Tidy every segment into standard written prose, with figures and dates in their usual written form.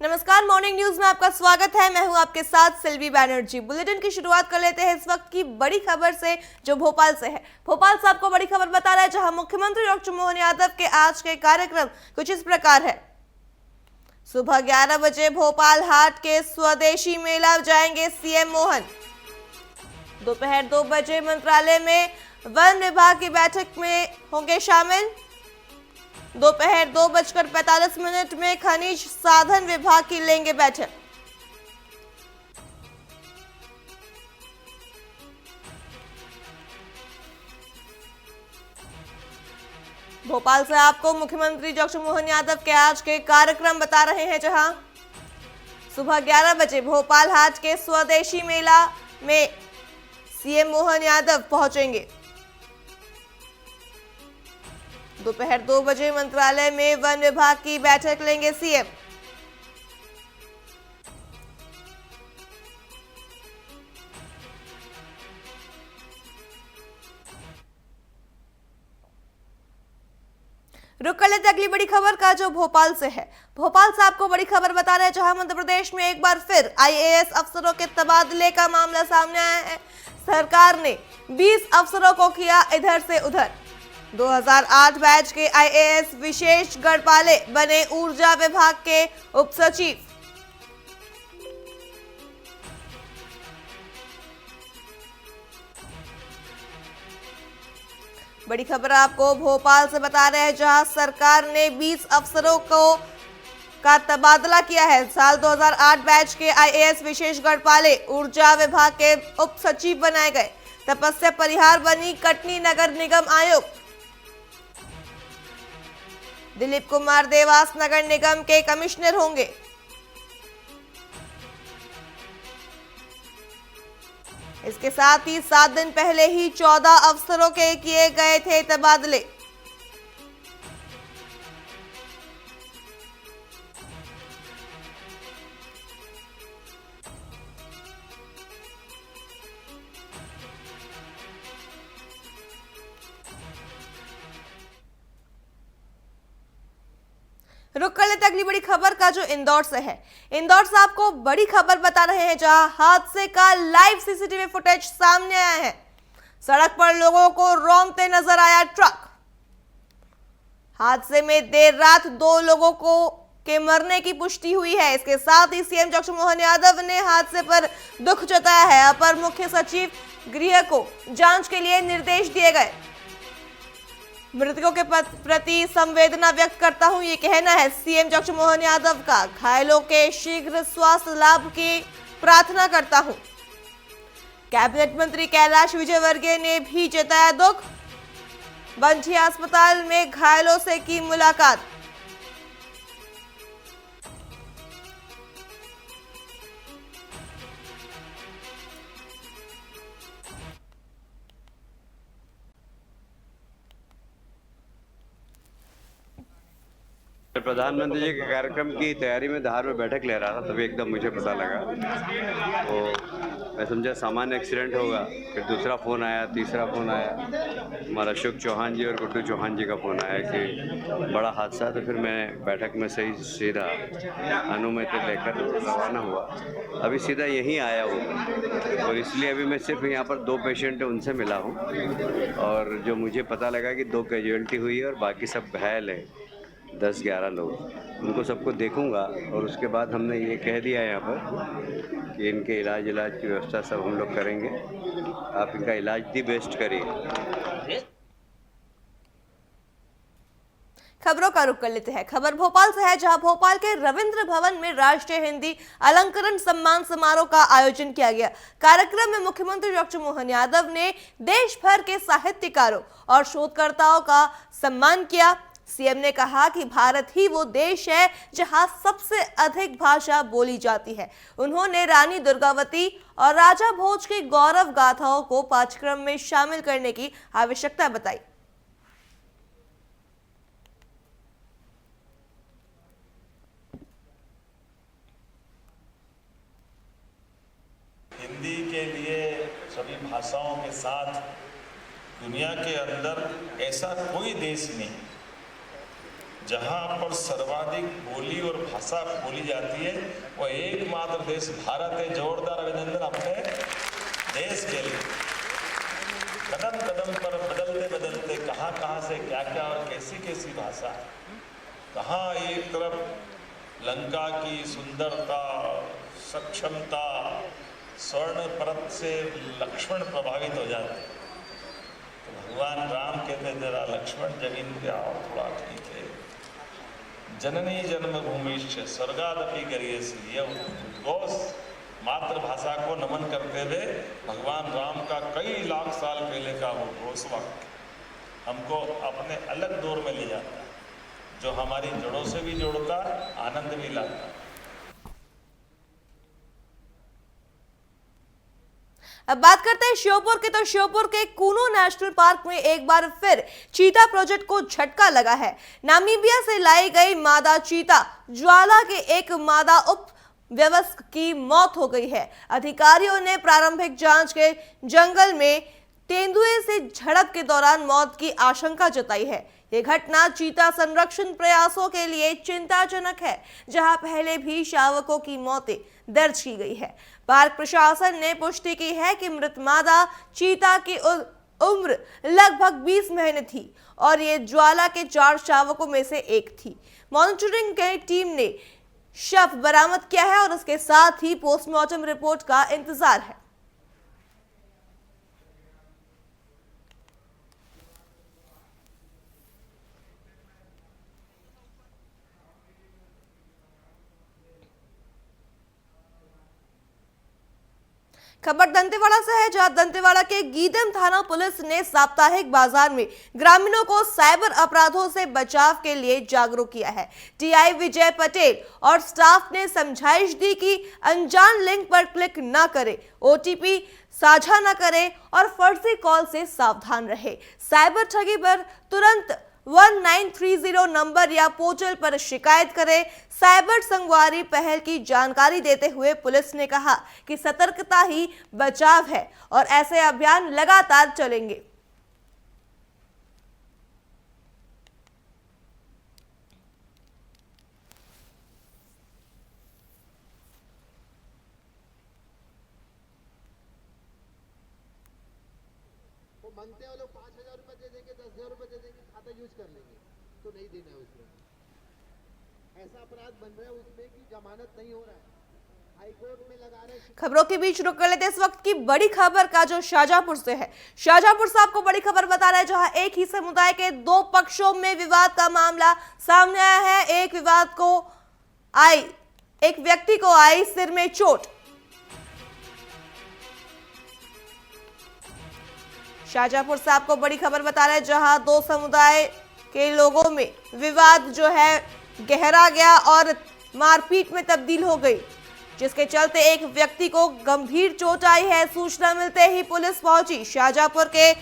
नमस्कार, morning news में आपका स्वागत है। मैं हूं आपके साथ सिल्वी बैनर्जी। बुलेटिन की शुरुआत कर लेते हैं इस वक्त की बड़ी खबर से, जो भोपाल से है। भोपाल से आपको बड़ी खबर बता रहा है, जहां मुख्यमंत्री डॉक्टर मोहन यादव के आज के कार्यक्रम कुछ इस प्रकार है। सुबह 11 बजे भोपाल हाट के स्वदेशी मेला जाएंगे सीएम मोहन। दोपहर 2 बजे मंत्रालय में वन विभाग की बैठक में होंगे शामिल। दोपहर 2:45 में खनिज साधन विभाग की लेंगे बैठक। भोपाल से आपको मुख्यमंत्री डॉक्टर मोहन यादव के आज के कार्यक्रम बता रहे हैं, जहां सुबह 11 बजे भोपाल हाट के स्वदेशी मेला में सीएम मोहन यादव पहुंचेंगे। दोपहर 2 बजे मंत्रालय में वन विभाग की बैठक लेंगे सीएम। रुक कर लेते अगली बड़ी खबर का, जो भोपाल से है। भोपाल से आपको बड़ी खबर बता रहे हैं, जहां मध्य प्रदेश में एक बार फिर आईएएस अफसरों के तबादले का मामला सामने आया है। सरकार ने 20 अफसरों को किया इधर से उधर। 2008 बैच के आईएएस विशेष गढ़पाले बने ऊर्जा विभाग के उप सचिव। बड़ी खबर आपको भोपाल से बता रहे हैं, जहां सरकार ने 20 अफसरों का तबादला किया है। साल 2008 बैच के आईएएस विशेष गढ़पाले ऊर्जा विभाग के उप सचिव बनाए गए। तपस्या परिहार बनी कटनी नगर निगम आयुक्त। दिलीप कुमार देवास नगर निगम के कमिश्नर होंगे। इसके साथ ही 7 दिन पहले ही 14 अफसरों के किए गए थे तबादले। रुक कर लेते अगली बड़ी खबर का, जो इंदौर से है। इंदौर से आपको बड़ी खबर बता रहे हैं, जहां हादसे का लाइव सीसीटीवी फुटेज सामने आया है। सड़क पर लोगों को रौंदते नजर आया ट्रक। हादसे में देर रात 2 लोगों के मरने की पुष्टि हुई है। इसके साथ ही सीएम डॉक्टर मोहन यादव ने हादसे पर दुख जताया है। अपर मुख्य सचिव गृह को जांच के लिए निर्देश दिए गए। मृतकों के प्रति संवेदना व्यक्त करता हूं, ये कहना है सीएम डॉक्टर मोहन यादव का। घायलों के शीघ्र स्वास्थ्य लाभ की प्रार्थना करता हूं। कैबिनेट मंत्री कैलाश विजयवर्गीय ने भी जताया दुख। बंठी अस्पताल में घायलों से की मुलाकात। प्रधानमंत्री जी के कार्यक्रम की तैयारी में धार में बैठक ले रहा था, तभी एकदम मुझे पता लगा। तो मैं समझा सामान्य एक्सीडेंट होगा। फिर दूसरा फ़ोन आया, तीसरा फ़ोन आया, हमारा अशोक चौहान जी और गुड्डू चौहान जी का फ़ोन आया कि बड़ा हादसा। तो फिर मैं बैठक में सही सीधा अनुमति लेकर रवाना हुआ। अभी सीधा यहीं आया हूँ और इसलिए अभी मैं सिर्फ यहाँ पर 2 पेशेंट हैं, उनसे मिला हूँ। और जो मुझे पता लगा कि 2 कैजुअल्टी हुई है और बाकी सब घायल है, 10-11 लोग। उनको सबको देखूंगा और उसके बाद हमने ये कह दिया यहाँ पर कि इनके इलाज की व्यवस्था सब हम लोग करेंगे। आप इनका इलाज दी बेस्ट करिए। खबरों का रुख कर लेते हैं। खबर भोपाल से है, जहां भोपाल के रविंद्र भवन में राष्ट्रीय हिंदी अलंकरण सम्मान समारोह का आयोजन किया गया। कार्यक्रम में मुख्यमंत्री डॉक्टर मोहन यादव ने देश भर के साहित्यकारों और शोधकर्ताओं का सम्मान किया। सीएम ने कहा कि भारत ही वो देश है जहां सबसे अधिक भाषा बोली जाती है। उन्होंने रानी दुर्गावती और राजा भोज की गौरव गाथाओं को पाठ्यक्रम में शामिल करने की आवश्यकता बताई। हिंदी के लिए सभी भाषाओं के साथ दुनिया के अंदर ऐसा कोई देश नहीं जहाँ पर सर्वाधिक बोली और भाषा बोली जाती है वो एकमात्र देश भारत है। जोरदार अभिनंदन अपने देश के लिए। कदम कदम पर बदलते बदलते कहाँ से क्या क्या और कैसी कैसी भाषा, कहाँ एक तरफ लंका की सुंदरता, सक्षमता, स्वर्ण परत से लक्ष्मण प्रभावित हो जाते, तो भगवान राम कहते जरा लक्ष्मण जमीन पे आओ थोड़ा, ठीक है। जननी जन्मभूमिश्च स्वर्गादपि गरीयसी, यह गौस मातृभाषा को नमन करते हुए भगवान राम का कई लाख साल पहले का वो घोष वाक्य हमको अपने अलग दौर में ले जाता है, जो हमारी जड़ों से भी जोड़ता, आनंद भी लाता। अब बात करते हैं श्योपुर की। तो श्योपुर के कूनो नेशनल पार्क में एक बार फिर चीता प्रोजेक्ट को झटका लगा है। नामीबिया से लाई गई मादा चीता ज्वाला के एक मादा उप व्यवस्क की मौत हो गई है। अधिकारियों ने प्रारंभिक जांच के जंगल में तेंदुए से झड़प के दौरान मौत की आशंका जताई है। ये घटना चीता संरक्षण प्रयासों के लिए चिंताजनक है, जहां पहले भी शावकों की मौतें दर्ज की गई है। पार्क प्रशासन ने पुष्टि की है कि मृत मादा चीता की उम्र लगभग 20 महीने थी और ये ज्वाला के 4 शावकों में से एक थी। मॉनिटरिंग की टीम ने शव बरामद किया है और उसके साथ ही पोस्टमार्टम रिपोर्ट का इंतजार है। खबर दंतेवाड़ा से है, जहां दंतेवाड़ा के गीदम थाना पुलिस ने साप्ताहिक बाजार में ग्रामीणों को साइबर अपराधों से बचाव के लिए जागरूक किया है। टीआई विजय पटेल और स्टाफ ने समझाइश दी कि अनजान लिंक पर क्लिक न करें, ओटीपी साझा न करें और फर्जी कॉल से सावधान रहे। साइबर ठगी पर तुरंत 1930 नंबर या पोर्टल पर शिकायत करें। साइबर संगवारी पहल की जानकारी देते हुए पुलिस ने कहा कि सतर्कता ही बचाव है और ऐसे अभियान लगातार चलेंगे। वो मांगते हैं वो लोग 5,000 रुपए दे देंगे, 10,000 रुपए दे देंगे, खाता यूज कर लेंगे, तो नहीं देना है उसमें। ऐसा अपराध बन रहा है उसमें कि जमानत नहीं हो रहा है, हाईकोर्ट में लगा रहे हैं। खबरों के बीच रुक कर लेते हैं इस वक्त की बड़ी खबर का, जो शाहजहांपुर से है। शाहजहांपुर से आपको बड़ी खबर बता रहा है, जहां एक ही समुदाय के 2 पक्षों में विवाद का मामला सामने आया है। एक व्यक्ति को आई सिर में चोट। शाहजहांपुर से आपको बड़ी खबर बता रहे हैं, जहां 2 समुदाय के लोगों में विवाद जो है गहरा गया और मारपीट में तब्दील हो गई, जिसके चलते एक व्यक्ति को गंभीर चोट आई है। सूचना मिलते ही पुलिस पहुंची। शाहजहांपुर के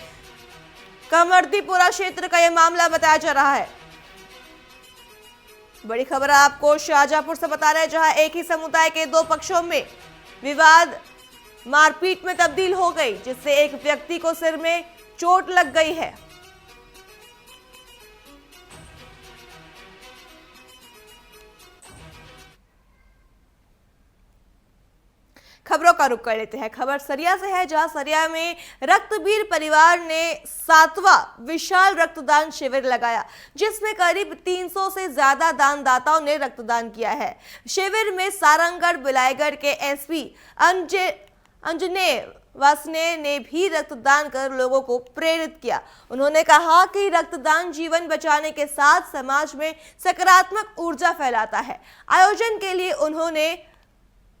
कमर्दीपुरा क्षेत्र का यह मामला बताया जा रहा है। बड़ी खबर आपको शाहजहांपुर से बता रहे हैं, जहां एक ही समुदाय के 2 पक्षों में विवाद मारपीट में तब्दील हो गई, जिससे एक व्यक्ति को सिर में चोट लग गई है। खबरों का रुख कर लेते हैं। खबर सरिया से है, जहां सरिया में रक्तबीर परिवार ने 7वां विशाल रक्तदान शिविर लगाया, जिसमें करीब 300 से ज्यादा दानदाताओं ने रक्तदान किया है। शिविर में सारंगगढ़ बिलाईगढ़ के एसपी अंजनेय वासने ने भी रक्तदान कर लोगों को प्रेरित किया। उन्होंने कहा कि रक्तदान जीवन बचाने के साथ समाज में सकारात्मक ऊर्जा फैलाता है। आयोजन के लिए उन्होंने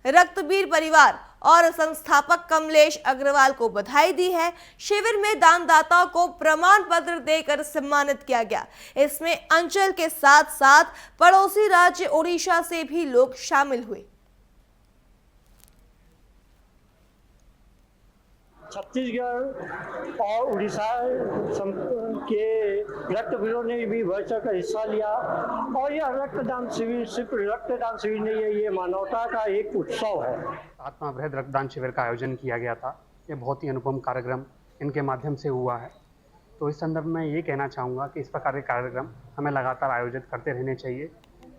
रक्तबीर परिवार और संस्थापक कमलेश अग्रवाल को बधाई दी है। शिविर में दानदाताओं को प्रमाण पत्र देकर सम्मानित किया गया। इसमें अंचल के साथ साथ पड़ोसी राज्य ओडिशा से भी लोग शामिल हुए। छत्तीसगढ़ और उड़ीसा के रक्तवीरों ने भी बढ़ चढ़कर हिस्सा लिया और यह रक्तदान शिविर सिर्फ रक्तदान शिविर नहीं है, ये मानवता का एक उत्सव है। आत्मा वृहद रक्तदान शिविर का आयोजन किया गया था। ये बहुत ही अनुपम कार्यक्रम इनके माध्यम से हुआ है तो इस संदर्भ में ये कहना चाहूँगा कि इस प्रकार के कार्यक्रम हमें लगातार आयोजित करते रहने चाहिए।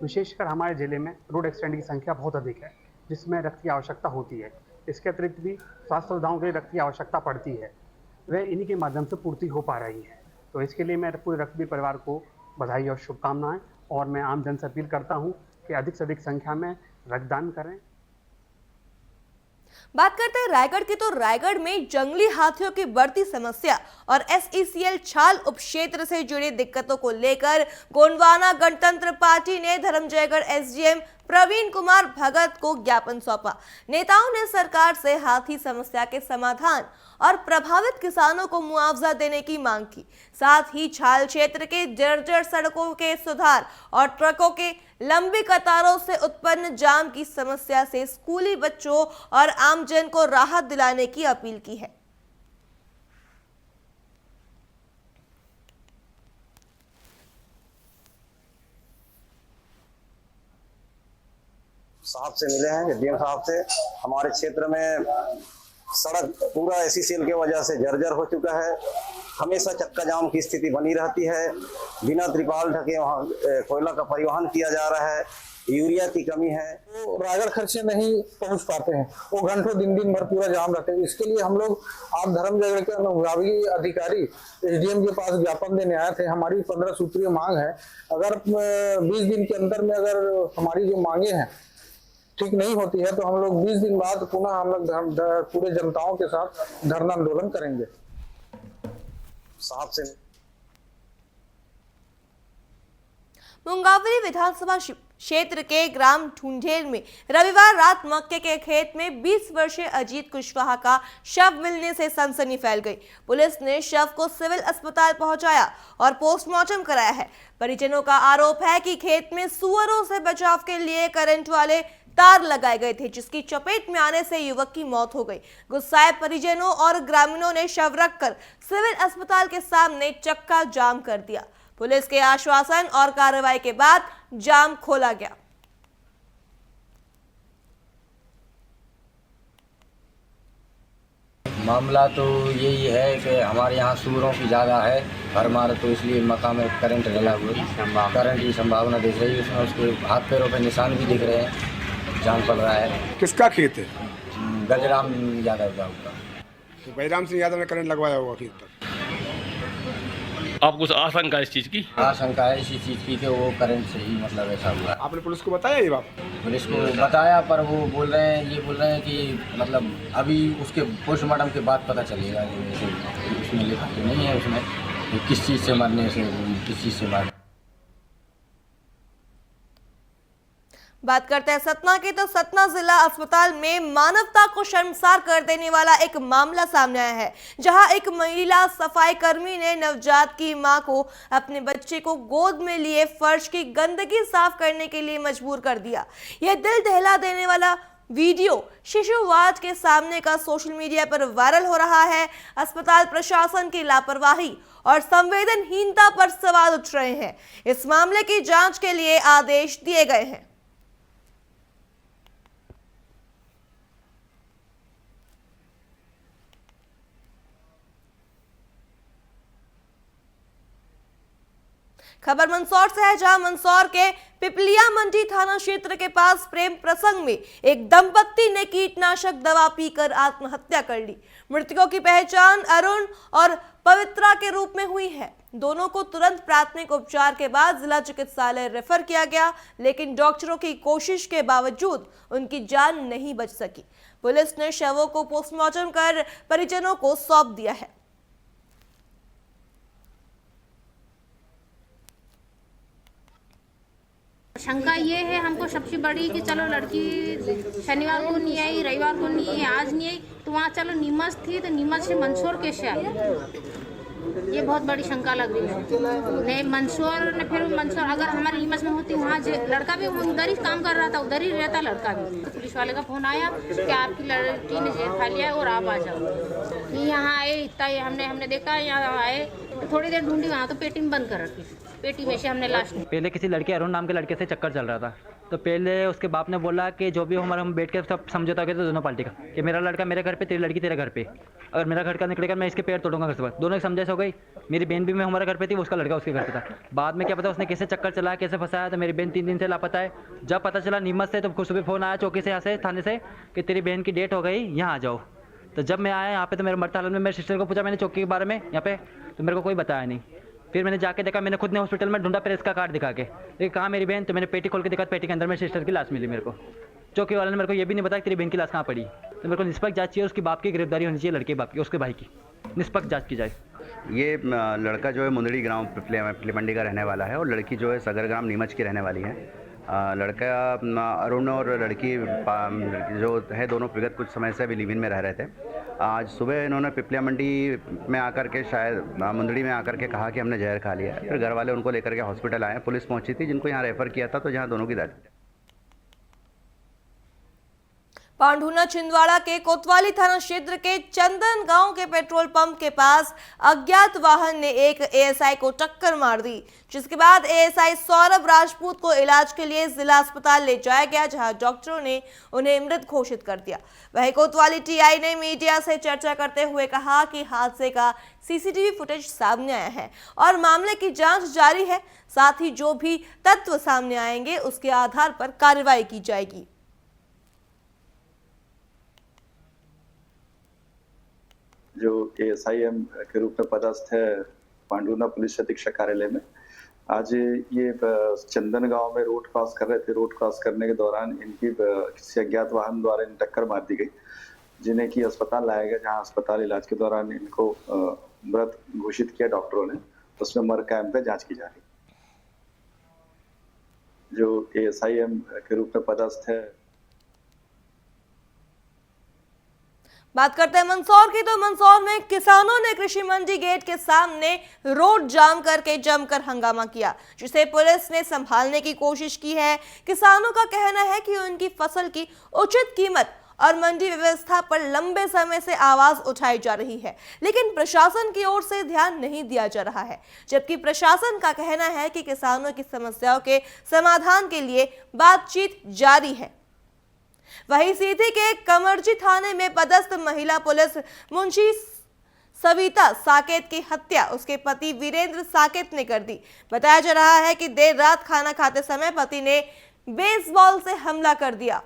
विशेषकर हमारे ज़िले में रोड एक्सीडेंट की संख्या बहुत अधिक है, जिसमें रक्त की आवश्यकता होती है। इसके अतिरिक्त भी स्वास्थ्य सुविधाओं के लिए रक्त की आवश्यकता पड़ती है, वह इन्हीं के माध्यम से पूर्ति हो पा रही है। तो इसके लिए मैं पूरे रक्तवीर परिवार को बधाई और शुभकामनाएं, और मैं आम जन से अपील करता हूं कि अधिक से अधिक संख्या में रक्तदान करें। बात करते हैं रायगढ़ की, तो रायगढ़ में जंगली हाथियों की बढ़ती समस्या और SECL छाल उपक्षेत्र से जुड़ी दिक्कतों को लेकर गोंडवाना गणतंत्र पार्टी ने धर्मजयगढ़ SDM प्रवीण कुमार भगत को ज्ञापन सौंपा। नेताओं ने सरकार से हाथी समस्या के समाधान और प्रभावित किसानों को मुआवजा देने की मांग की। साथ ही छाल क्षेत्र के जर्जर सड़कों के सुधार और ट्रकों के लंबी कतारों से उत्पन्न जाम की समस्या से स्कूली बच्चों और आमजन को राहत दिलाने की अपील की है। साहब से मिले हैं, SDM साहब से। हमारे क्षेत्र में सड़क पूरा SECL के वजह से जर्जर हो चुका है। हमेशा चक्का जाम की स्थिति बनी रहती है। बिना त्रिपाल ढके वहाँ कोयला का परिवहन किया जा रहा है। यूरिया की कमी है। तो रायगढ़ खर्च से नहीं पहुंच पाते हैं, वो घंटों दिन भर पूरा जाम रहते हैं। इसके लिए हम लोग आप धर्मजयगढ़ के अनुभागीय अधिकारी SDM के पास ज्ञापन देने आए थे। हमारी 15 सूत्रीय मांग है। अगर 20 दिन के अंदर में अगर हमारी जो मांगे हैं ठीक नहीं होती है तो हम लोग 20 दिन बाद पुनः हम लोग पूरे जनताओं के साथ धरना आंदोलन करेंगे। साहब से मुंगावली विधानसभा क्षेत्र के ग्राम ढूंढेल में रविवार रात मक्के के खेत में 20 वर्षीय अजीत कुशवाहा का शव मिलने से सनसनी फैल गई। पुलिस ने शव को सिविल अस्पताल पहुंचाया और पोस्टमार्टम कराया है। परिजनों का आरोप है कि खेत में सुअरों से बचाव के लिए करंट वाले तार लगाए गए थे, जिसकी चपेट में आने से युवक की मौत हो गई। गुस्साए परिजनों और ग्रामीणों ने शव रखकर सिविल अस्पताल के सामने चक्का जाम कर दिया। पुलिस के आश्वासन और कार्रवाई के बाद जाम खोला गया। मामला तो यही है कि हमारे यहाँ सूअरों की ज़्यादा है भरमार, तो इसलिए मकान में करंट डला हुआ, करंट की संभावना दिख रही है। उसमें उसके हाथ पैरों पे निशान भी दिख रहे हैं, जान पड़ रहा है। किसका खेत है? गजराम यादव का। तो बैराम सिंह यादव ने करंट लगवाया होगा खेत पर। आपको आशंका इस चीज़ की? आशंका है इसी चीज़ की कि वो करंट से ही मतलब ऐसा हुआ। आपने पुलिस को बताया ये बात? पुलिस को बताया, पर वो बोल रहे हैं कि मतलब अभी उसके पोस्टमार्टम के बाद पता चलेगा। उसमें लिखा तो नहीं है उसमें किस चीज़ से मरने से, किस चीज़ से मरने। बात करते हैं सतना की, तो सतना जिला अस्पताल में मानवता को शर्मसार कर देने वाला एक मामला सामने आया है, जहां एक महिला सफाई कर्मी ने नवजात की मां को अपने बच्चे को गोद में लिए फर्श की गंदगी साफ करने के लिए मजबूर कर दिया। यह दिल दहला देने वाला वीडियो शिशु वार्ड के सामने का सोशल मीडिया पर वायरल हो रहा है। अस्पताल प्रशासन की लापरवाही और संवेदनहीनता पर सवाल उठ रहे हैं। इस मामले की जांच के लिए आदेश दिए गए हैं। खबर मंदसौर से है, जहां मंदसौर के पिपलिया मंडी थाना क्षेत्र के पास प्रेम प्रसंग में एक दंपत्ति ने कीटनाशक दवा पीकर आत्महत्या कर ली। मृतकों की पहचान अरुण और पवित्रा के रूप में हुई है। दोनों को तुरंत प्राथमिक उपचार के बाद जिला चिकित्सालय रेफर किया गया, लेकिन डॉक्टरों की कोशिश के बावजूद उनकी जान नहीं बच सकी। पुलिस ने शवों को पोस्टमार्टम कर परिजनों को सौंप दिया है। शंका ये है हमको सबसे बड़ी कि चलो लड़की शनिवार को नहीं आई, रविवार को नहीं आई, आज नहीं आई, तो वहाँ चलो नीमच थी तो नीमच से मंदसौर कैसे आई, ये बहुत बड़ी शंका लग रही है। नहीं मंदसौर ने फिर मंदसौर अगर हमारे नीमच में होती, वहाँ लड़का भी उधर ही काम कर रहा था, उधर ही रहता लड़का भी। पुलिस वाले का फोन आया कि आपकी लड़की ने जेल खा लिया और आप आ जाओ। यहाँ आए, इतना हमने देखा, यहाँ आए तो थोड़ी देर ढूंढी, वहाँ तो पेटी में बंद कर रखी, पेटी में से हमने लाश। पहले किसी लड़के अरुण नाम के लड़के से चक्कर चल रहा था, तो पहले उसके बाप ने बोला कि जो भी हो हमारा हम बैठ के सब समझौता करें तो दोनों पार्टी का, कि मेरा लड़का मेरे घर पे, तेरी लड़की तेरे घर पे, अगर मेरा घर का निकलेगा मैं इसके पैर तोड़ूंगा घर से बाहर। दोनों की समझाइश हो गई। मेरी बहन भी मैं हमारे घर पे थी, उसका लड़का उसके घर पे था। बाद में क्या पता उसने कैसे चक्कर चलाया, कैसे फंसाया, तो मेरी बहन 3 दिन से लापता है। जब पता चला नीमच से, तो सुबह फ़ोन आया चौकी से, यहाँ से थाने से, कि तेरी बहन की डेट हो गई, यहाँ आ जाओ। तो जब मैं आया यहाँ पे तो मेरे मरते हालत में मेरे सिस्टर को पूछा मैंने चौकी के बारे में यहाँ पे, तो मेरे को कोई बताया नहीं। फिर मैंने जाके देखा, मैंने खुद ने हॉस्पिटल में ढूंढा प्रेस का कार्ड दिखा के, लेकिन कहाँ मेरी बहन, तो मैंने पेटी खोल के देखा, पेटी के अंदर मेरी सिस्टर की लाश मिली मेरे को। चौकी वाले ने मेरे को ये भी नहीं बताया तेरी बहन की लाश कहाँ पड़ी। तो मेरे को निष्पक्ष जांच चाहिए, उसकी बाप की गिरफ्तारी होनी चाहिए, लड़के बाप की, उसके भाई की निष्पक्ष जांच की जाए। ये लड़का जो है मुंदड़ी ग्राम पिपलीमंडी का रहने वाला है और लड़की जो है सदर ग्राम नीमच की रहने वाली है। लड़का अरुण और लड़की जो है दोनों विगत कुछ समय से अभी लिव इन में रह रहे थे। आज सुबह इन्होंने पिपलिया मंडी में आकर के, शायद मुंदड़ी में आकर के कहा कि हमने जहर खा लिया है। फिर घर वाले उनको लेकर के हॉस्पिटल आए, पुलिस पहुंची थी जिनको यहाँ रेफ़र किया था, तो जहाँ दोनों की डेथ। पांढुना छिंदवाड़ा के कोतवाली थाना क्षेत्र के चंदन गांव के पेट्रोल पंप के पास अज्ञात वाहन ने एक एएसआई को टक्कर मार दी, जिसके बाद एएसआई सौरभ राजपूत को इलाज के लिए जिला अस्पताल ले जाया गया, जहां डॉक्टरों ने उन्हें मृत घोषित कर दिया। वहीं कोतवाली टीआई ने मीडिया से चर्चा करते हुए कहा कि हादसे का सीसीटीवी फुटेज सामने आया है और मामले की जांच जारी है। साथ ही जो भी तथ्य सामने आएंगे उसके आधार पर कार्रवाई की जाएगी। जो ASIM के रूप में पदस्थ है पांडुना पुलिस अधीक्षक कार्यालय में, आज ये चंदन गांव में रोड क्रॉस कर रहे थे। रोड क्रॉस करने के दौरान इनकी किसी अज्ञात वाहन द्वारा इन्हें टक्कर मार दी गई, जिन्हें कि अस्पताल लाया गया, जहां अस्पताल इलाज के दौरान इनको मृत घोषित किया डॉक्टरों ने। उसमें मर कैंप पे जांच की जा रही। जो ASIM के रूप में पदस्थ है। बात करते हैं मंदसौर की, तो मंदसौर में किसानों ने कृषि मंडी गेट के सामने रोड जाम करके जमकर हंगामा किया, जिसे पुलिस ने संभालने की कोशिश की है। किसानों का कहना है कि उनकी फसल की उचित कीमत और मंडी व्यवस्था पर लंबे समय से आवाज उठाई जा रही है, लेकिन प्रशासन की ओर से ध्यान नहीं दिया जा रहा है। जबकि प्रशासन का कहना है कि किसानों की समस्याओं के समाधान के लिए बातचीत जारी है। वहीं सीधी के कमरजी थाने में पदस्थ महिला पुलिस मुंशी सविता साकेत की हत्या उसके पति वीरेंद्र साकेत ने कर दी। बताया जा रहा है कि देर रात खाना खाते समय पति ने बेसबॉल से हमला कर दिया।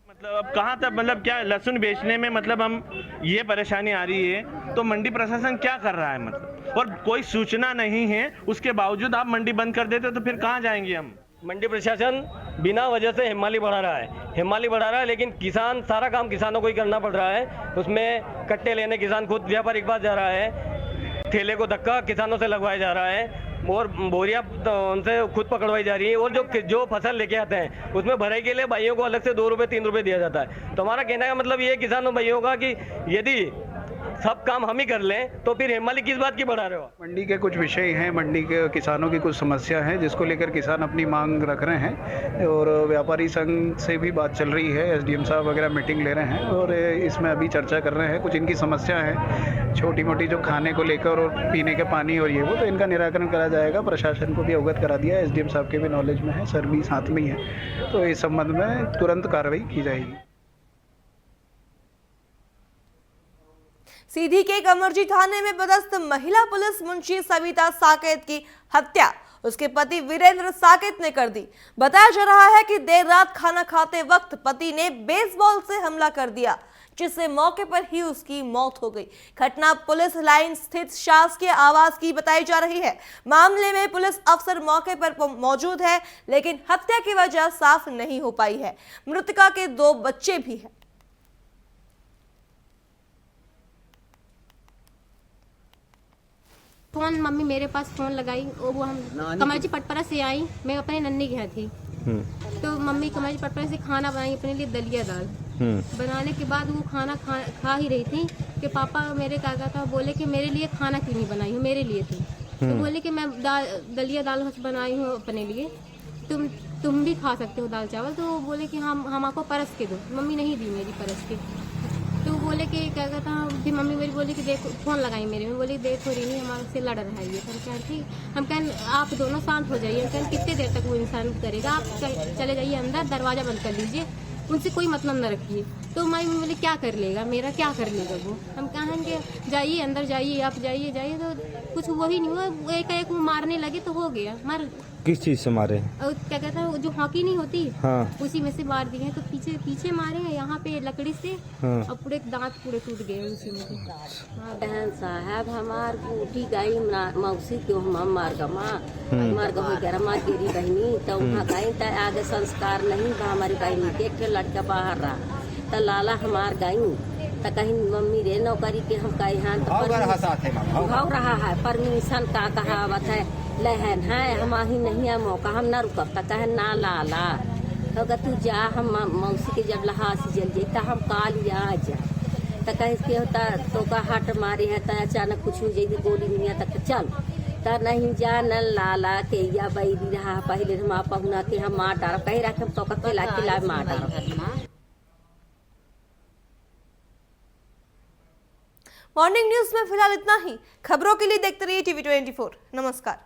मतलब अब कहाँ तक, मतलब क्या लहसुन बेचने में मतलब हम ये परेशानी आ रही है, तो मंडी प्रशासन क्या कर रहा है मतलब, और कोई सूचना नहीं है, उसके बावजूद आप मंडी बंद कर देते तो फिर कहाँ जाएंगे हम। मंडी प्रशासन बिना वजह से हिमाली बढ़ा रहा है, लेकिन किसान, सारा काम किसानों को ही करना पड़ रहा है। उसमें कट्टे लेने किसान खुद व्यापारी के पास जा रहा है, ठेले को धक्का किसानों से लगवाया जा रहा है और बोरियां तो उनसे खुद पकड़वाई जा रही है। और जो फसल लेके आते हैं उसमें भराई के लिए भाइयों को अलग से 2 रुपये 3 रुपये दिया जाता है। तो हमारा कहने का मतलब ये किसानों भाइयों का कि यदि सब काम हम ही कर लें तो फिर हिमालय किस बात की बढ़ा रहे हो। मंडी के कुछ विषय हैं, मंडी के किसानों की कुछ समस्या है जिसको लेकर किसान अपनी मांग रख रहे हैं और व्यापारी संघ से भी बात चल रही है। SDM साहब वगैरह मीटिंग ले रहे हैं और इसमें अभी चर्चा कर रहे हैं। कुछ इनकी समस्या है छोटी मोटी, जो खाने को लेकर और पीने के पानी और ये वो, तो इनका निराकरण करा जाएगा। प्रशासन को भी अवगत करा दिया है, SDM साहब के भी नॉलेज में है, सर भी साथ में ही है, तो इस संबंध में तुरंत कार्रवाई की जाएगी। सीधी के कमरजी थाने में पदस्थ महिला पुलिस मुंशी सविता साकेत की हत्या उसके पति वीरेंद्र साकेत ने कर दी। बताया जा रहा है कि देर रात खाना खाते वक्त पति ने बेसबॉल से हमला कर दिया, जिससे मौके पर ही उसकी मौत हो गई। घटना पुलिस लाइन स्थित शासकीय आवास की बताई जा रही है। मामले में पुलिस अफसर मौके पर मौजूद है, लेकिन हत्या की वजह साफ नहीं हो पाई है। मृतका के 2 बच्चे भी हैं। फोन मम्मी मेरे पास फोन लगाई, वो हम कमरजी पटपरा से आई, मैं अपने नन्नी के यहाँ थी। तो मम्मी कमरजी पटपरा से खाना बनाई अपने लिए, दलिया दाल बनाने के बाद वो खाना खा ही रही थी कि पापा मेरे काका था बोले कि मेरे लिए खाना क्यों नहीं बनाई हो, मेरे लिए थी। तो बोले कि मैं दलिया दाल बनाई हूँ अपने लिए, तुम भी खा सकते हो दाल चावल। तो बोले कि हम आपको परस के दो। मम्मी नहीं दी मेरी परस के। तो बोले कि क्या कहता हूँ, फिर मम्मी मेरी बोली कि देख, फ़ोन लगाई मेरे में, बोली देख हो रही नहीं हमारे से लड़ रहा है ये। हम कहें ठीक, हम कहें आप दोनों शांत हो जाइए। हम कहें कितने देर तक वो इंसान करेगा, आप चले जाइए अंदर, दरवाज़ा बंद कर लीजिए, उनसे कोई मतलब न रखिए। तो मम्मी बोली क्या कर लेगा, मेरा क्या कर लेगा वो। हम कहेंगे जाइए अंदर जाइए, आप जाइए जाइए, तो कुछ वही नहीं हुआ। एक एक वो मारने लगे तो हो गया मर। किस चीज़ से मारे? और क्या कहता है जो हॉकी नहीं होती, हाँ। उसी में से मार दिए हैं। तो पीछे पीछे मारे हैं यहाँ पे लकड़ी से, हाँ। और पूरे दांत पूरे टूट गए उसी में। बहन साहब हमार बूटी गई मौसी क्यों हम मार गमा मार गई गरम मार गिरी बहनी, तो वहाँ गई तो आगे संस्कार नहीं था हमारी बहनी के। एक लड़का बाहर रहा तो लाला हमार गई तो कहीं मम्मी रे नौकरी के हम कहे हैं तो भाव रहा है परमिशन का कहावत है लहन है हम ही नहीं है मौका हम न रुकब तक कहे ना लाला तो अगर तू जा हम मौसी के जब लहास जल जाए तो हम काल आ जा तो कहे के होता तो का हट मारे है तो अचानक कुछ हो जाएगी गोली मिया तक चल तो नहीं जा न लाला के या बैरी रहा पहले हम पहुना के हम मार डार कहीं रखे हम तो खिला खिला मार डार। मॉर्निंग न्यूज में फिलहाल इतना ही। खबरों के लिए देखते रहिए TV24। नमस्कार।